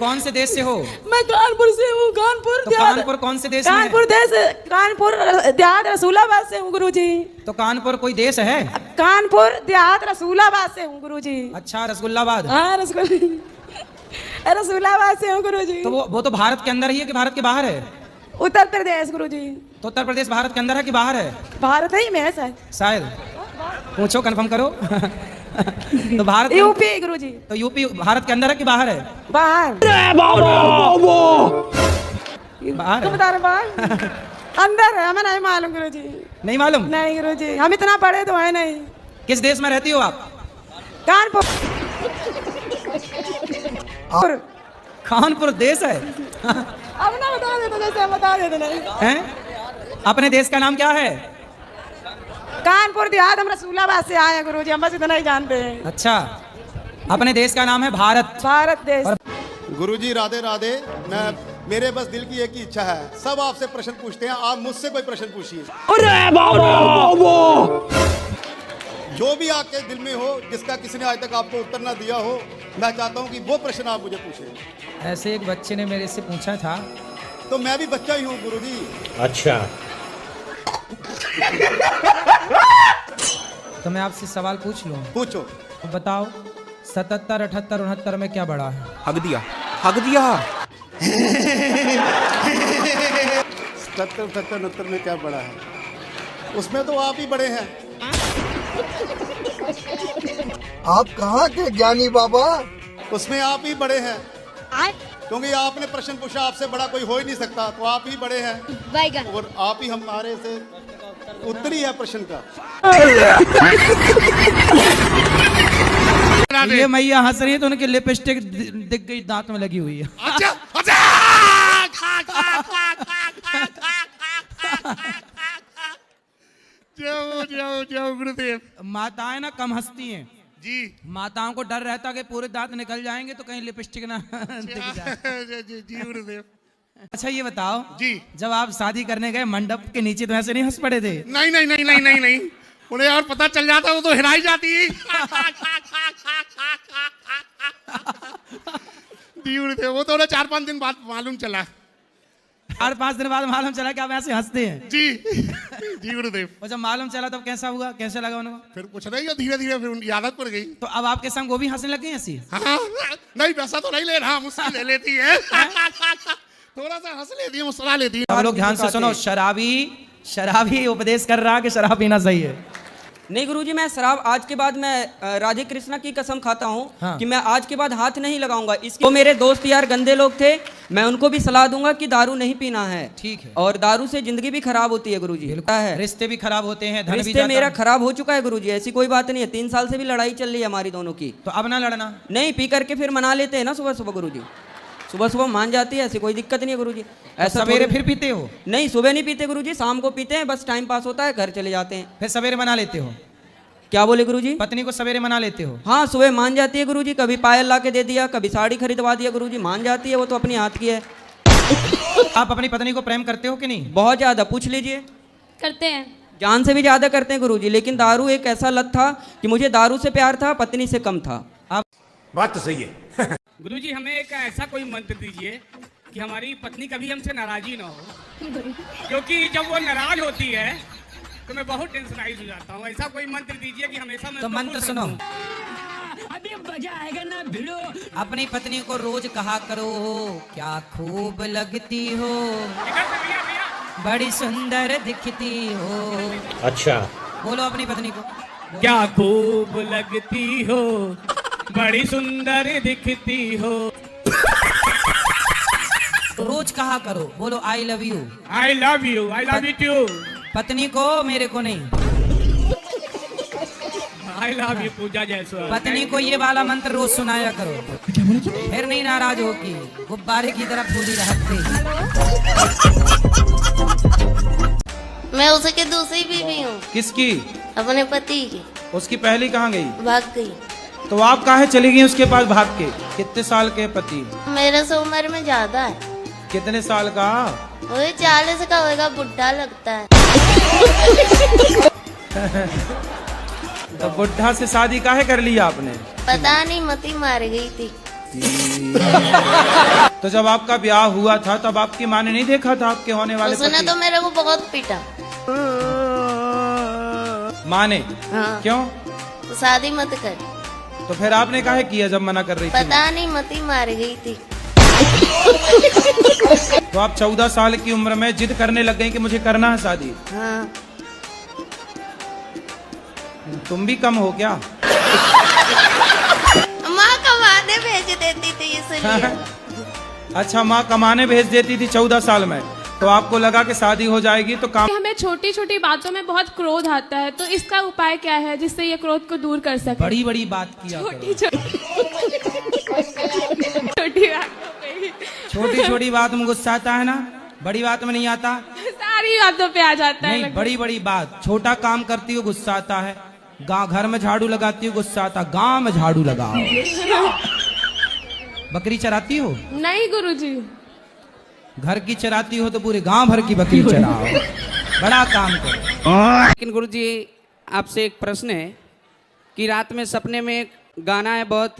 कौन से देश से हो? मैं कानपुर से हूँ। कानपुर तो कानपुर कौन से देश में है? कानपुर देहात रसूलाबाद से हूँ गुरुजी। तो कानपुर कोई देश है? कानपुर देहात रसूलाबाद से हूँ गुरुजी। अच्छा, रसगुल्लाबाद। हाँ रसूलाबाद से हूँ गुरुजी। तो वो तो भारत के अंदर ही है कि भारत के बाहर है? उत्तर प्रदेश गुरुजी। तो उत्तर प्रदेश भारत के अंदर है कि बाहर है? भारत ही में है शायद। शायद पूछो, कंफर्म करो। तो भारत यूपी गुरुजी। तो यूपी भारत के अंदर है कि बाहर है? बाहर। बाहर तुम बता रहे बाहर? अंदर है, हमें नहीं मालूम गुरुजी। नहीं मालूम? नहीं गुरुजी, हम इतना पढ़े तो है नहीं। किस देश में रहती हो आप? कानपुर। कानपुर देश है? अब ना बता देते, जैसे बता देते नहीं हैं? अपने देश का नाम क्या है? कानपुर देहात, हम रसूलाबाद से आए हैं गुरुजी, हम बस इतना ही जानते हैं। अच्छा, अपने देश का नाम है भारत। भारत देश। गुरुजी राधे राधे। मेरे बस दिल की एक ही इच्छा है, सब आपसे प्रश्न पूछते हैं, आप मुझसे कोई प्रश्न पूछिए। जो भी आपके दिल में हो, जिसका किसी ने आज तक आपको उत्तर ना दिया हो, मैं चाहता हूँ कि वो प्रश्न आप मुझे पूछें। ऐसे एक बच्चे ने मेरे से पूछा था। तो मैं भी बच्चा ही हूँ गुरुजी। अच्छा। तो मैं आपसे सवाल पूछ लूं? पूछो। तो बताओ, 77, 78, 69 में क्या बड़ा है? हग दिया, हग दिया। 77, 78, 69 में क्या बड़ा है? उसमें तो आप ही बड़े हैं। आप कहाँ के ज्ञानी बाबा? उसमें आप ही बड़े हैं, क्योंकि आपने प्रश्न पूछा, आपसे बड़ा कोई हो ही नहीं सकता, तो आप ही बड़े हैं और आप ही हमारे से उत्तरी है प्रश्न का। ये मैया हंस रही है तो उनकी लिपस्टिक दिख गई, दांत में लगी हुई है। जाओ गुरुदेव। माताएं ना कम हंसती हैं जी। माताओं को डर रहता कि पूरे दांत निकल जाएंगे तो कहीं लिपस्टिक ना दिख जाए। जी गुरुदेव। अच्छा ये बताओ जी, जब आप शादी करने गए मंडप के नीचे तो ऐसे नहीं हंस पड़े थे? नहीं नहीं नहीं नहीं नहीं नहीं, उन्हें और पता चल जाता वो तो हिलाई जाती। जी गुरुदेव, वो तो 4-5 दिन बाद मालूम चला। 4-5 दिन बाद मालूम चला कि आप ऐसे हंसते हैं? जी जी गुरुदेव। और जब मालूम चला तब कैसा हुआ, कैसे लगा उनको? फिर कुछ नहीं, धीरे धीरे फिर उनकी आदत पड़ गई। तो अब आपके संग वो भी हंसने लगे ऐसी? हाँ, नहीं वैसा तो नहीं ले रहा, मुझसे ले लेती है। थोड़ा सा हंस लेती है, मुस्कुरा लेती है। आप लोग ध्यान से सुनो, शराबी उपदेश कर रहा कि शराब पीना सही है। नहीं गुरुजी, मैं शराब आज के बाद मैं राधे कृष्णा की कसम खाता हूँ हाँ। कि मैं आज के बाद हाथ नहीं लगाऊंगा। इसके तो मेरे दोस्त यार गंदे लोग थे, मैं उनको भी सलाह दूंगा कि दारू नहीं पीना है। ठीक है। और दारू से जिंदगी भी खराब होती है गुरुजी। है रिश्ते भी खराब होते हैं, धन भी रिश्ते जाता मेरा है। खराब हो चुका है गुरुजी, ऐसी कोई बात नहीं है। 3 साल से भी लड़ाई चल रही है हमारी दोनों की। तो अब ना लड़ना। नहीं, पी करके फिर मना लेते हैं ना सुबह सुबह गुरुजी, सुबह सुबह मान जाती है, ऐसी कोई दिक्कत नहीं है गुरुजी। ऐसा सवेरे फिर पीते हो? नहीं, सुबह नहीं पीते गुरुजी, शाम को पीते हैं, बस टाइम पास होता है, घर चले जाते हैं। फिर सवेरे मना लेते हो? क्या बोले गुरुजी? पत्नी को सवेरे मना लेते हो? हाँ, सुबह मान जाती है गुरुजी, कभी पायल ला के दे दिया, कभी साड़ी खरीदवा दिया गुरुजी, मान जाती है, वो तो अपनी हाथ की है। आप अपनी पत्नी को प्रेम करते हो कि नहीं? बहुत ज्यादा, पूछ लीजिए। करते हैं, जान से भी ज्यादा करते हैं गुरुजी, लेकिन दारू एक ऐसा लत था कि मुझे दारू से प्यार था, पत्नी से कम था। आप बात तो सही है। गुरुजी, हमें एक ऐसा कोई मंत्र दीजिए कि हमारी पत्नी कभी हमसे नाराजी ना हो, क्योंकि जब वो नाराज होती है तो मैं बहुत टेंशनाइज हो जाता हूँ। ऐसा कोई मंत्र दीजिए कि हमेशा मैं तो मंत्र सुनो। अभी मजा आएगा ना भिड़ो। अपनी पत्नी को रोज कहा करो, क्या खूब लगती हो, बड़ी सुंदर दिखती हो। अच्छा। बोलो अपनी पत्नी को, क्या खूब लगती हो, बड़ी सुंदर दिखती हो। रोज कहा करो। बोलो I love you. I love you, I love you too. पत्नी को, मेरे को नहीं। I love you Pooja Jaiswal. पत्नी को ये वाला मंत्र रोज सुनाया करो, फिर नहीं नाराज होगी, गुब्बारे की तरह फूली रहती। मैं उसकी दूसरी बीवी हूँ। किसकी? अपने पति की। उसकी पहली कहाँ गई? भाग गई। तो आप काहे चली गई उसके पास भाग के? कितने साल के पति? मेरे से उम्र में ज्यादा है। कितने साल का? वही 40 का होगा, बुढ़ा लगता है। तो बुढ़ा से शादी काहे कर लिया आपने? पता नहीं, मती मार गई थी। तो जब आपका ब्याह हुआ था तब आपकी माँ ने नहीं देखा था आपके होने वाले उसने पति? तो मेरे को बहुत पीटा। माँ ने? हाँ। क्यों? तो शादी मत कर। तो फिर आपने काहे किया जब मना कर रही थी? पता नहीं, मती मार गई थी। तो आप 14 साल की उम्र में जिद करने लग गई कि मुझे करना है शादी। हाँ। तुम भी कम हो क्या? माँ कमाने भेज देती थी इसलिए। अच्छा, माँ कमाने भेज देती थी 14 साल में, तो आपको लगा कि शादी हो जाएगी तो काम। हमें छोटी छोटी बातों में बहुत क्रोध आता है, तो इसका उपाय क्या है जिससे ये क्रोध को दूर कर सके? बड़ी बड़ी बात किया छोटी छोटी बात में गुस्सा आता है ना, बड़ी बात में नहीं आता। सारी बातों पे आ जाता है। नहीं, बड़ी बड़ी बात। छोटा काम करती हो गुस्सा आता है, गाँव घर में झाड़ू लगाती हो गुस्सा आता, गाँव में झाड़ू लगाओ। बकरी चराती हो? नहीं गुरुजी। घर की चराती हो तो पूरे गांव भर की बकरी चराओ, बड़ा काम करो। लेकिन गुरुजी आपसे एक प्रश्न है कि रात में सपने में एक गाना है बहुत,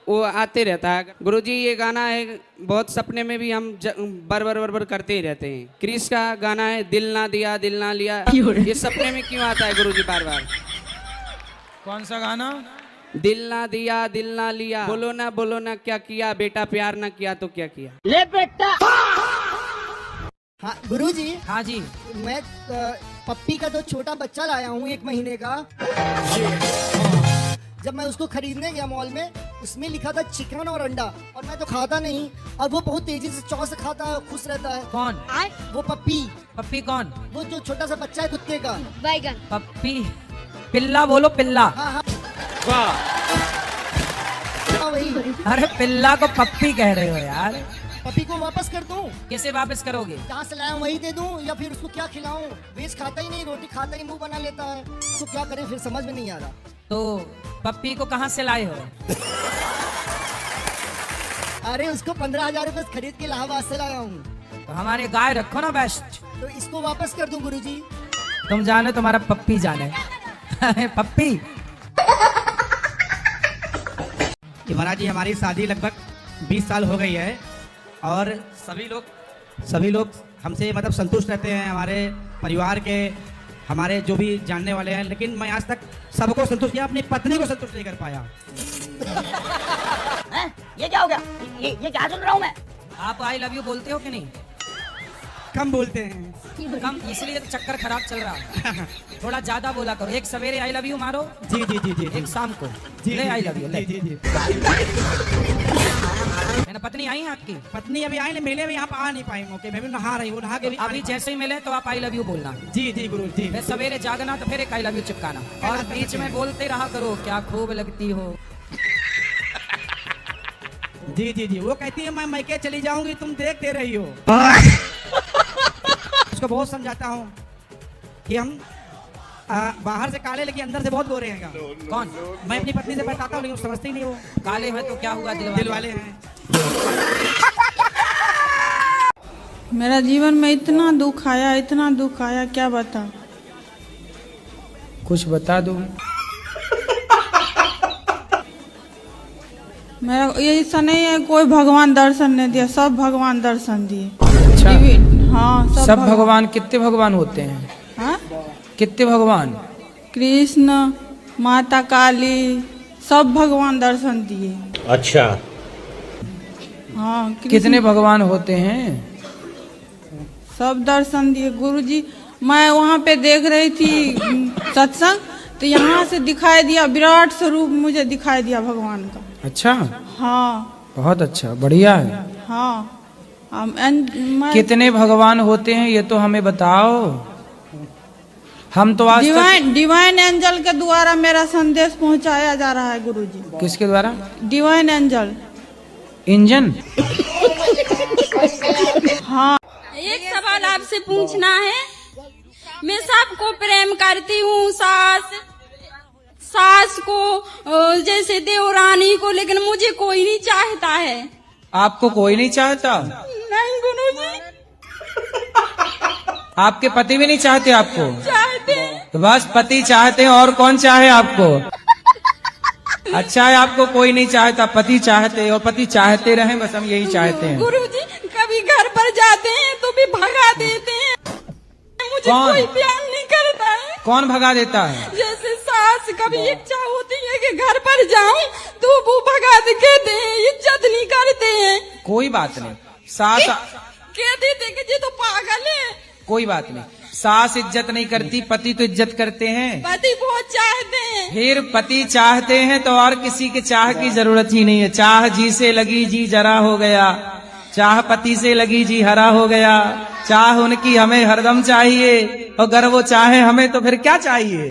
वो आते रहता है। गुरुजी ये गाना है बहुत, सपने में भी हम बर करते ही रहते हैं। क्रिस का गाना है दिल ना दिया दिल ना लिया, ये सपने में क्यों आता है गुरुजी बार बार? कौन सा गाना? दिल ना दिया दिल ना लिया, बोलो ना क्या किया, बेटा प्यार ना किया तो क्या किया। ले बेटा। हाँ गुरुजी। हाँ जी। मैं पप्पी का जो छोटा बच्चा लाया हूँ 1 महीने का। जब मैं उसको खरीदने गया मॉल में, उसमें लिखा था चिकन और अंडा, और मैं तो खाता नहीं, और वो बहुत तेजी से चौ से खाता है, खुश रहता है। कौन? वो पप्पी। पप्पी कौन? वो जो छोटा सा बच्चा है कुत्ते का। बैगन। पप्पी, पिल्ला बोलो, पिल्ला। हाँ हाँ वही। अरे पिल्ला को पप्पी कह रहे हो यार। पप्पी को वापस कर दूं? कैसे वापस करोगे? जहाँ से लाया वही दे दूं, या फिर उसको क्या खिलाऊं? वेज खाता ही नहीं, रोटी खाता ही, मुंह बना लेता है, तो क्या करें फिर समझ में नहीं आ रहा। तो पप्पी को कहाँ से लाए हो? अरे उसको 15,000 रुपए खरीद के इलाहाबाद से लाया हूँ। तो हमारे गाय रखो ना बेस्ट। तो इसको वापस कर दूं गुरुजी? तुम जाने, तुम्हारा पप्पी जाने। पप्पी। महाराज जी हमारी शादी लगभग 20 साल हो गई है, और सभी लोग हमसे मतलब संतुष्ट रहते हैं, हमारे परिवार के, हमारे जो भी जानने वाले हैं, लेकिन मैं आज तक सबको संतुष्ट किया, अपनी पत्नी को संतुष्ट नहीं कर पाया। ये क्या हो गया? ये क्या सुन रहा हूँ मैं? आप आई लव यू बोलते हो कि नहीं? कम बोलते हैं। कम, इसलिए तो चक्कर खराब चल रहा है। थोड़ा ज्यादा बोला करो। एक सवेरे आई लव यू मारो। जी जी जी जी। एक शाम को ले आई लव यू। जी जी जी। पत्नी आई है आपकी? पत्नी अभी आई नहीं, मिले में यहाँ आ नहीं पाई मौके, मैं भी नहा रही हूँ, नहा के भी अभी जैसे ही मिले तो आप आई लव यू बोलना। जी जी गुरु जी। फिर सवेरे जागना तो फिर एक आई लव यू चिपकाना, और बीच में बोलते रहा करो क्या खूब लगती हो। जी जी जी। वो कहती है मैं मैके चली जाऊंगी, तुम देखते रही हो। उसको बहुत समझाता हूँ कि हम बाहर से काले लेकिन अंदर से बहुत गोरे हैं। कौन? मैं अपनी पत्नी से बताता हूँ लेकिन समझती नहीं वो। काले हैं तो क्या हुआ, दिल वाले हैं। मेरा जीवन में इतना दुख आया, क्या बता। कुछ बता दो। मेरा ये ऐसा नहीं है कोई भगवान दर्शन नहीं दिया, सब भगवान दर्शन दिए। अच्छा। हाँ सब भगवान। कितने भगवान होते हैं? हाँ? कितने भगवान? कृष्ण, माता काली, सब भगवान दर्शन दिए। अच्छा। हाँ। कितने भगवान होते हैं? सब दर्शन दिए गुरुजी। मैं वहाँ पे देख रही थी सत्संग, तो यहाँ से दिखाई दिया, विराट स्वरूप मुझे दिखाई दिया भगवान का। अच्छा। हाँ। बहुत अच्छा, बढ़िया है। हाँ। कितने भगवान होते हैं ये तो हमें बताओ। हम तो आज डिवाइन एंजल के द्वारा मेरा संदेश पहुंचाया जा रहा है गुरुजी। किसके द्वारा? Divine angel. इंजन। हाँ। एक सवाल आपसे पूछना है। मैं सबको प्रेम करती हूँ, सास को जैसे देवरानी को, लेकिन मुझे कोई नहीं चाहता है। आपको कोई नहीं चाहता? नहीं गुरुजी। आपके पति भी नहीं चाहते आपको? चाहते। तो बस पति चाहते हैं, और कौन चाहे आपको? अच्छा है आपको कोई नहीं चाहता, पति चाहते और पति चाहते रहें, बस हम यही चाहते हैं। गुरुजी कभी घर पर जाते हैं तो भी भगा देते हैं, मुझे कोई प्यार नहीं करता है। कौन भगा देता है? जैसे सास कभी इच्छा होती है कि घर पर जाऊं तो वो भगा देते हैं, इज्जत नहीं करते हैं। कोई बात नहीं, सास कहते थे कि ये तो पागल है। कोई बात नहीं, सास इज्जत नहीं करती, पति तो इज्जत करते हैं। पति बहुत चाहते हैं। फिर पति चाहते हैं तो और किसी के चाह की जरूरत ही नहीं है। चाह जी से लगी जी जरा हो गया, चाह पति से लगी जी हरा हो गया। चाह उनकी हमें हरदम चाहिए, और अगर वो चाहे हमें तो फिर क्या चाहिए।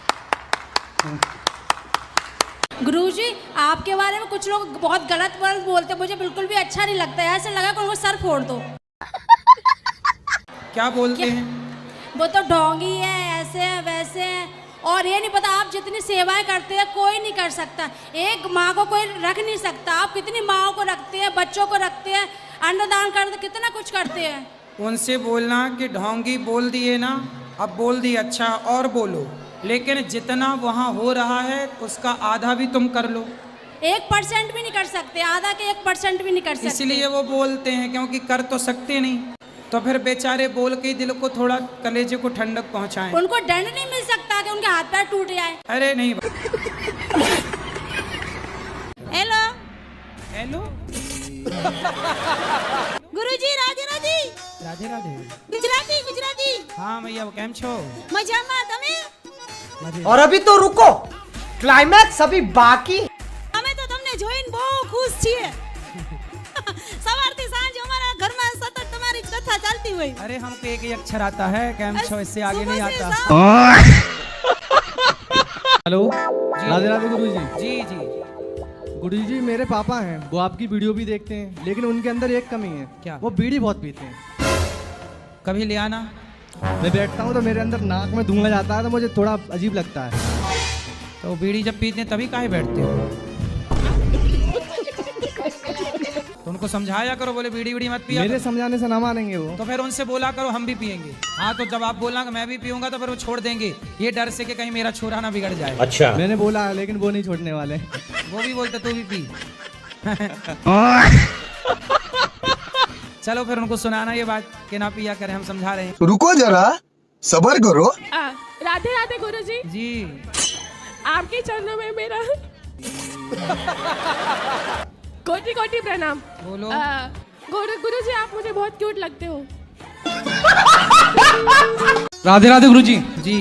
गुरुजी आपके बारे में कुछ लोग बहुत गलत वर्ड बोलते, मुझे बिल्कुल भी अच्छा नहीं लगता है। ऐसे लगा कि उनको सर फोड़ दो। क्या बोलते हैं? वो तो ढोंगी है, ऐसे है वैसे है, और ये नहीं पता आप जितनी सेवाएं करते हैं कोई नहीं कर सकता। एक माँ को कोई रख नहीं सकता। आप कितनी माँओं को रखते हैं, बच्चों को रखते हैं, अन्नदान करते, कितना कुछ करते हैं। उनसे बोलना कि ढोंगी बोल दिए ना, अब बोल दिए, अच्छा और बोलो, लेकिन जितना वहाँ हो रहा है उसका आधा भी तुम कर लो। 1% भी नहीं कर सकते, आधा के 1% भी नहीं कर सकते। इसलिए वो बोलते हैं, क्योंकि कर तो सकते नहीं, तो फिर बेचारे बोल के दिल को थोड़ा, कलेजे को ठंडक पहुंचाएं। उनको दंड नहीं मिल सकता कि उनके हाथ पैर टूट जाए। अरे नहीं। हेलो हेलो गुरुजी, राधे राधे। राधे राधे। गुजराती गुजराती। हाँ मैया, કેમ છો? મજામાં તમે? और अभी तो रुको, क्लाइमैक्स अभी बाकी। અમે તો તમને જોઈને બહુ ખુશ છીએ। સવારથી સાંજ અમારા ઘરમાં સતત તમારી કથા ચાલતી હોય। अरे हमको एक ही अक्षर आता है, કેમ છો, इससे आगे नहीं आता। हेलो, राधे राधे गुरुजी। जी जी गुरुजी, मेरे पापा हैं, वो आपकी वीडियो भी देखते हैं, लेकिन उनके अंदर एक कमी है। क्या? वो बीड़ी बहुत पीते हैं। कभी ले आना। मैं बैठता हूँ तो मेरे अंदर नाक में धुआं जाता है, तो मुझे थोड़ा अजीब लगता है। तो बीड़ी जब पीते हैं तभी काहे बैठते हो? तो उनको समझाया करो, बोले बीड़ी बीड़ी मत पिया। मेरे समझाने से ना मानेंगे वो। तो फिर उनसे बोला करो हम भी पियेंगे। हाँ, तो जब आप बोलना कि मैं भी पीऊंगा तो फिर वो छोड़ देंगे, ये डर से कि कहीं मेरा छोरा ना बिगड़ जाए। अच्छा, मैंने बोला है, लेकिन वो नहीं छोड़ने वाले। वो भी बोलते तू भी पी। चलो फिर उनको सुनाना ये बात कि ना पिया करें, हम समझा रहे हैं। रुको जरा, सबर करो। राधे राधे गुरुजी। जी, आपके चरणों में मेरा कोटि कोटि प्रणाम। बोलो। गुरुजी, आप मुझे बहुत क्यूट लगते हो। राधे राधे गुरुजी। जी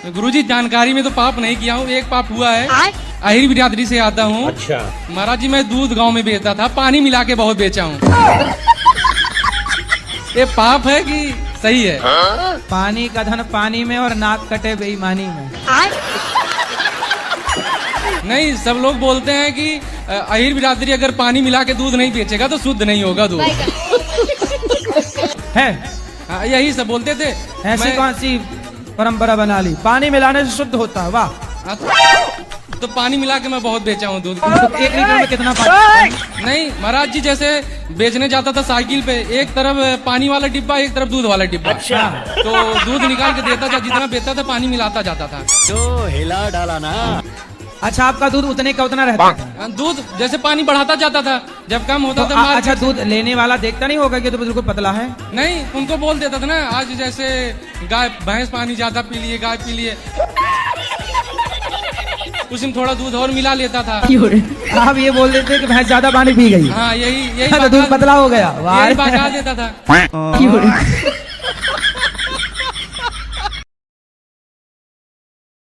गुरुजी, जानकारी में तो पाप नहीं किया हूँ, एक पाप हुआ है। अहिर बिरादरी से आता हूँ। अच्छा महाराज जी, मैं दूध गांव में बेचता था, पानी मिला के बहुत बेचा हूँ। ये पाप है कि सही है? पानी का धन पानी में और नाक कटे बेईमानी में। नहीं, सब लोग बोलते हैं कि अहिर बिरादरी अगर पानी मिला के दूध नहीं बेचेगा तो शुद्ध नहीं होगा दूध। है यही सब बोलते थे। ऐसी कौन सी परंपरा बना ली? पानी मिलाने से शुद्ध होता है? वाह। तो पानी मिला के मैं बहुत बेचा हूँ दूध। तो 1 लीटर में कितना पानी? नहीं महाराज जी, जैसे बेचने जाता था साइकिल पे, एक तरफ पानी वाला डिब्बा, एक तरफ दूध वाला डिब्बा। अच्छा। तो दूध निकाल के देता था, जितना बेचता था पानी मिलाता जाता था। तो हिला डाला ना। अच्छा, आपका दूध उतने का उतना रहता था? दूध जैसे पानी बढ़ाता जाता था, जब कम होता था। अच्छा, दूध लेने वाला देखता नहीं होगा कि तो बिल्कुल पतला है? नहीं, उनको बोल देता था ना, आज जैसे गाय भैंस पानी ज्यादा पी लिए, गाय पी लिए, उसमें थोड़ा दूध और मिला लेता था। आप ये बोल देते कि भैंस ज्यादा पानी पी गई। हाँ, यही दूध पतला हो गया। यही बता देता था।